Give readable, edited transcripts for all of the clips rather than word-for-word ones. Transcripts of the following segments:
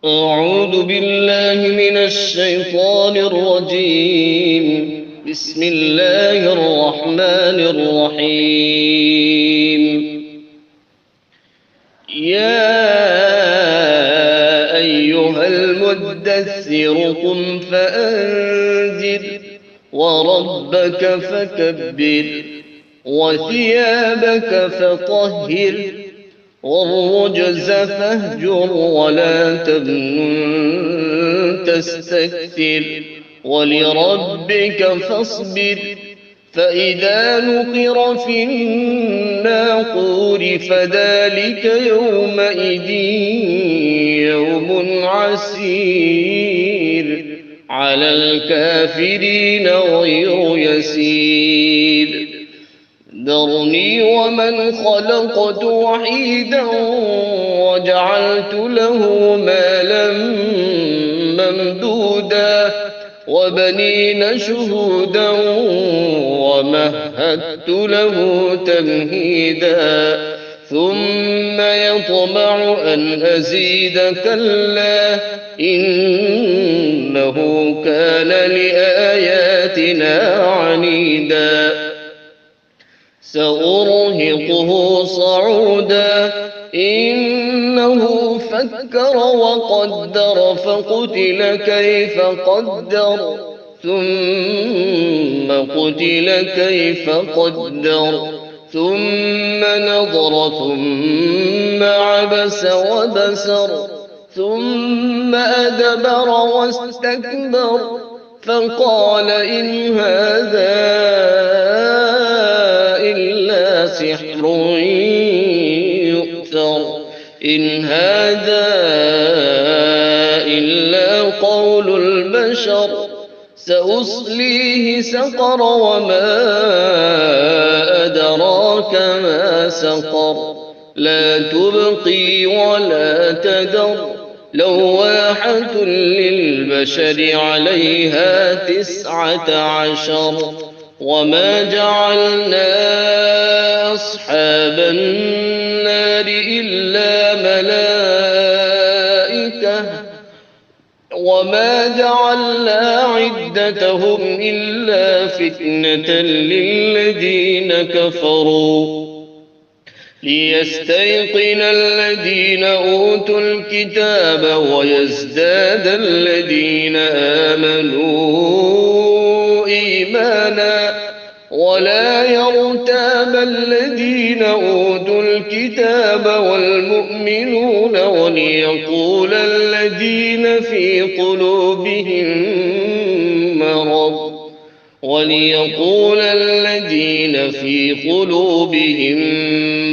أعوذ بالله من الشيطان الرجيم. بسم الله الرحمن الرحيم. يا أيها المدثر قم فأنذر وربك فكبر وثيابك فطهر والرجز فاهجر ولا تمنن تستكثر ولربك فاصبر فإذا نقر في الناقور فذلك يومئذ يوم عسير على الكافرين غير يسير. ذرني ومن خلقت وحيدا وجعلت له مالا ممدودا وبنين شهودا ومهدت له تمهيدا ثم يطمع أن أزيد كلا إنه كان لآياتنا عنيدا سأرهقه صعودا إنه فكر وقدر فقتل كيف قدر ثم قتل كيف قدر ثم نظر ثم عبس وبسر ثم أدبر واستكبر فقال إن هذا إلا سحر يؤثر إن هذا إلا قول البشر سأصليه سقر وما أدراك ما سقر لا تبقي ولا تذر لواحة للبشر عليها 19 وما جعلنا أصحاب النار إلا ملائكة وما جعلنا عدتهم إلا فتنة للذين كفروا ليستيقن الذين أوتوا الكتاب ويزداد الذين آمنوا إيمانا ولا يرتاب الذين أوتوا الكتاب والمؤمنون وليقول الذين في قلوبهم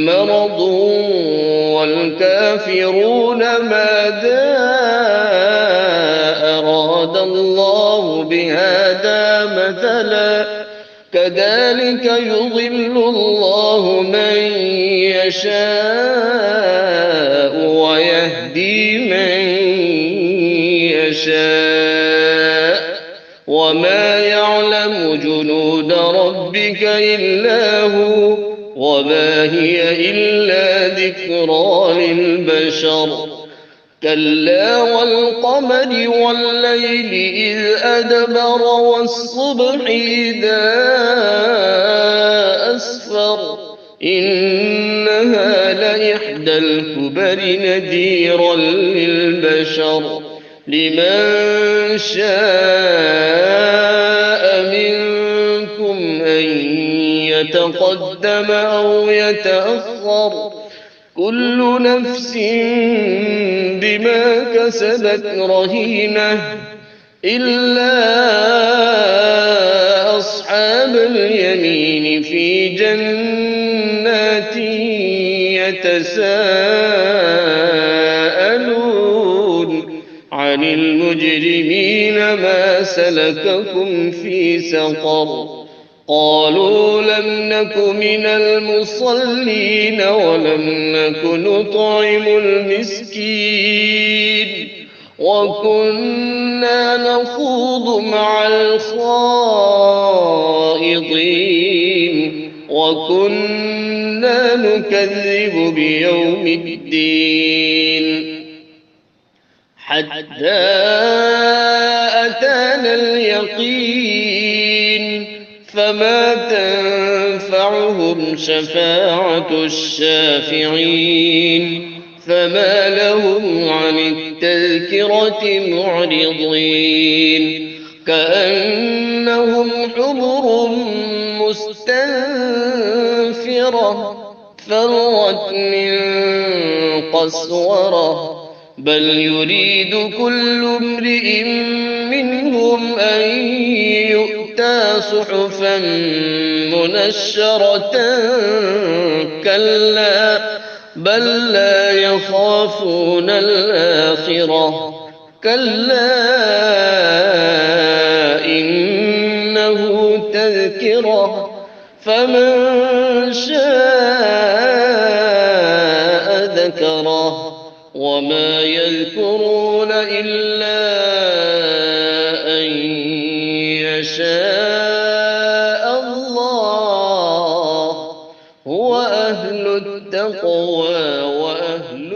مرض والكافرون ماذا أراد الله بهذا مثلا كذلك يضل الله من يشاء ويهدي من يشاء وما يعلم جنود ربك إلا هو وما هي إلا ذكرى للبشر كلا والقمر والليل إذ أدبر والصبح إذا أسفر إنها لإحدى الكبر نذيرا للبشر لمن شاء منكم أن يتقدم أو يتأخر كل نفس بما كسبت رهينة إلا أصحاب اليمين في جنات يتساءلون عن المجرمين ما سلككم في سقر قالوا لم نك من المصلين ولم نك نطعم المسكين وكنا نخوض مع الخائضين وكنا نكذب بيوم الدين حتى أتانا اليقين فما تنفعهم شفاعة الشافعين فما لهم عن التذكرة معرضين كأنهم حمر مستنفرة فرت من قسورة بل يريد كل امرئ منهم أن يؤتى صحفا منشرة كلا بل لا يخافون الآخرة كلا إنه تذكرة فمن شاء ذكره وما يذكرون إلا أن يشاء الله هو أهل التقوى وأهل